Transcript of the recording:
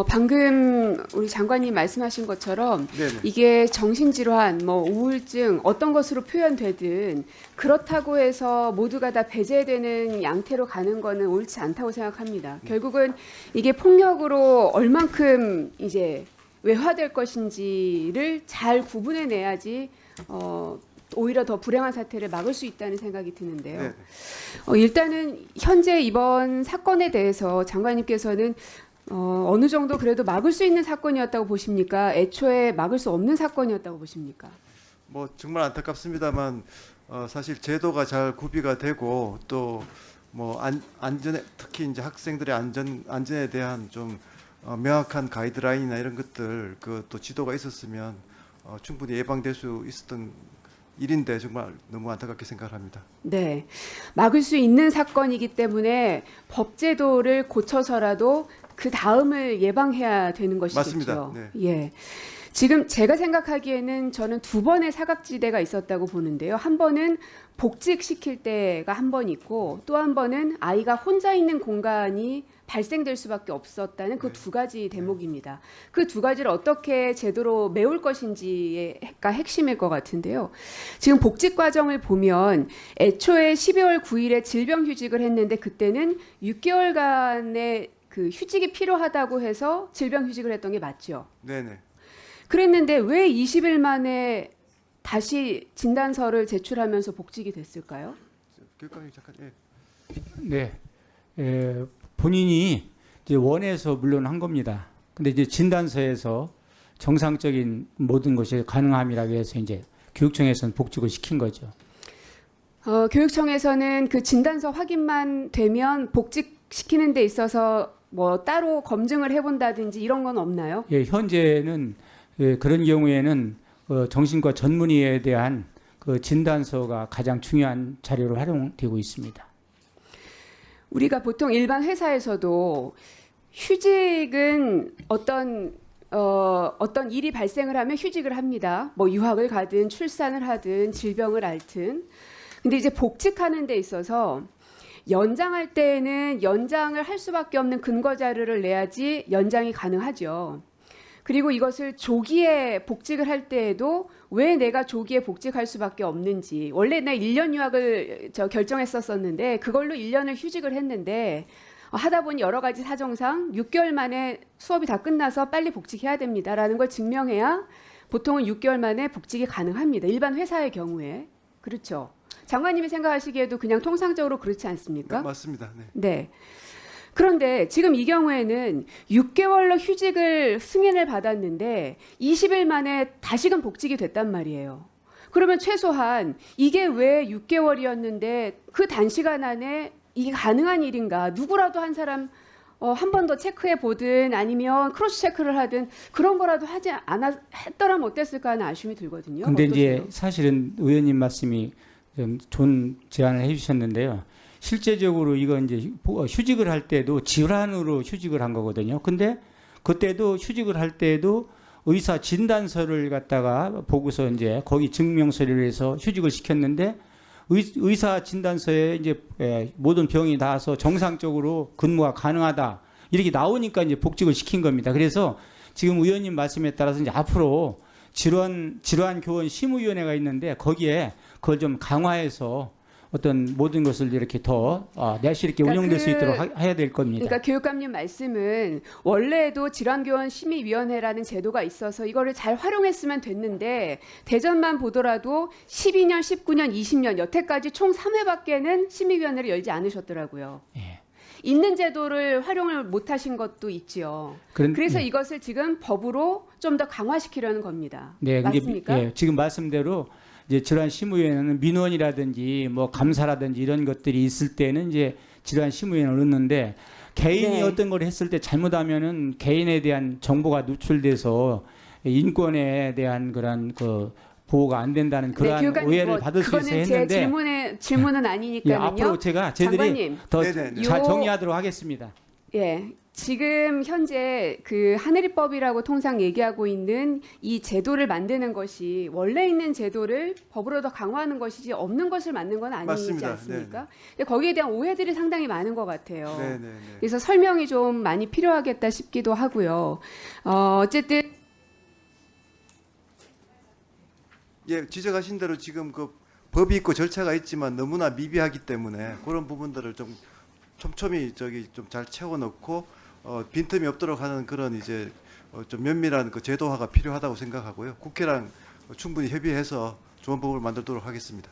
방금 우리 장관님 말씀하신 것처럼 네네. 이게 정신질환, 뭐 우울증 어떤 것으로 표현되든 그렇다고 해서 모두가 다 배제되는 양태로 가는 거는 옳지 않다고 생각합니다. 결국은 이게 폭력으로 얼만큼 이제 외화될 것인지를 잘 구분해내야지 오히려 더 불행한 사태를 막을 수 있다는 생각이 드는데요. 네. 일단은 현재 이번 사건에 대해서 장관님께서는 어느 정도 그래도 막을 수 있는 사건이었다고 보십니까? 애초에 막을 수 없는 사건이었다고 보십니까? 뭐 정말 안타깝습니다만 사실 제도가 잘 구비가 되고 또 뭐 안전에 특히 이제 학생들의 안전에 대한 좀 명확한 가이드라인이나 이런 것들 그 또 지도가 있었으면 충분히 예방될 수 있었던 일인데 정말 너무 안타깝게 생각합니다. 네, 막을 수 있는 사건이기 때문에 법제도를 고쳐서라도 그 다음을 예방해야 되는 것이겠죠. 맞습니다. 네. 예. 지금 제가 생각하기에는 저는 두 번의 사각지대가 있었다고 보는데요. 한 번은 복직시킬 때가 한 번 있고 또 한 번은 아이가 혼자 있는 공간이 발생될 수밖에 없었다는 그 두 가지 대목입니다. 그 두 가지를 어떻게 제도로 메울 것인지가 핵심일 것 같은데요. 지금 복직 과정을 보면 애초에 12월 9일에 질병휴직을 했는데 그때는 6개월간의 그 휴직이 필요하다고 해서 질병휴직을 했던 게 맞죠. 네네. 그랬는데 왜 20일 만에 다시 진단서를 제출하면서 복직이 됐을까요? 교육감님 잠깐. 예. 네, 본인이 이제 원해서 물론 한 겁니다. 근데 이제 진단서에서 정상적인 모든 것이 가능함이라고 해서 이제 교육청에서는 복직을 시킨 거죠. 교육청에서는 그 진단서 확인만 되면 복직시키는 데 있어서 뭐 따로 검증을 해본다든지 이런 건 없나요? 예, 현재는 그런 경우에는 정신과 전문의에 대한 그 진단서가 가장 중요한 자료로 활용되고 있습니다. 우리가 보통 일반 회사에서도 휴직은 어떤 일이 발생을 하면 휴직을 합니다. 뭐 유학을 가든 출산을 하든 질병을 앓든. 근데 이제 복직하는 데 있어서 연장할 때에는 연장을 할 수밖에 없는 근거 자료를 내야지 연장이 가능하죠. 그리고 이것을 조기에 복직을 할 때에도 왜 내가 조기에 복직할 수밖에 없는지, 원래 나 1년 유학을 결정했었는데 그걸로 1년을 휴직을 했는데 하다 보니 여러 가지 사정상 6개월 만에 수업이 다 끝나서 빨리 복직해야 됩니다라는 걸 증명해야 보통은 6개월 만에 복직이 가능합니다. 일반 회사의 경우에. 그렇죠. 장관님이 생각하시기에도 그냥 통상적으로 그렇지 않습니까? 네, 맞습니다. 네. 네. 그런데 지금 이 경우에는 6개월로 휴직을 승인을 받았는데 20일 만에 다시금 복직이 됐단 말이에요. 그러면 최소한 이게 왜 6개월이었는데 그 단시간 안에 이게 가능한 일인가? 누구라도 한 사람 한 번 더 체크해 보든 아니면 크로스 체크를 하든 그런 거라도 하지 않았 했더라면 어땠을까 하는 아쉬움이 들거든요. 근데 어떠세요? 이제 사실은 의원님 말씀이 좀 좋은 제안을 해주셨는데요. 실제적으로 이건 이제 휴직을 할 때도 질환으로 휴직을 한 거거든요. 근데 그때도 휴직을 할 때도 의사 진단서를 갖다가 보고서 이제 거기 증명서를 해서 휴직을 시켰는데 의사 진단서에 이제 모든 병이 나와서 정상적으로 근무가 가능하다 이렇게 나오니까 이제 복직을 시킨 겁니다. 그래서 지금 의원님 말씀에 따라서 이제 앞으로 질환 교원 심의위원회가 있는데 거기에 그걸 좀 강화해서 어떤 모든 것을 이렇게 더 내실 있게 운영될 수 있도록 해야 될 겁니다. 그러니까 교육감님 말씀은 원래도 질환교원 심의위원회라는 제도가 있어서 이거를 잘 활용했으면 됐는데 대전만 보더라도 12년, 19년, 20년 여태까지 총 3회밖에는 심의위원회를 열지 않으셨더라고요. 예. 있는 제도를 활용을 못하신 것도 있지요. 그래서 네. 이것을 지금 법으로 좀 더 강화시키려는 겁니다. 네, 맞습니까? 예, 지금 말씀대로 이제 질환 심의위원회는 민원이라든지 뭐 감사라든지 이런 것들이 있을 때는 이제 질환 심의위원회를 넣는데 개인이 네. 어떤 걸 했을 때 잘못하면은 개인에 대한 정보가 노출돼서 인권에 대한 그런 그 보호가 안 된다는 그러한 교육감님, 오해를 받을 수 있어 그거는 제 했는데 질문은 예, 아니니까요. 앞으로 제가 저희들이 장관님, 더 네네네. 잘 정리하도록 하겠습니다. 예. 지금 현재 그 하늘이법이라고 통상 얘기하고 있는 이 제도를 만드는 것이 원래 있는 제도를 법으로 더 강화하는 것이지 없는 것을 만든 건 아니지 맞습니다. 않습니까? 근데 거기에 대한 오해들이 상당히 많은 것 같아요. 네, 네, 네. 그래서 설명이 좀 많이 필요하겠다 싶기도 하고요. 어쨌든 예, 지적하신 대로 지금 그 법이 있고 절차가 있지만 너무나 미비하기 때문에 그런 부분들을 좀 촘촘히 저기 좀 잘 채워 넣고 빈틈이 없도록 하는 그런 이제 좀 면밀한 그 제도화가 필요하다고 생각하고요. 국회랑 충분히 협의해서 좋은 법을 만들도록 하겠습니다.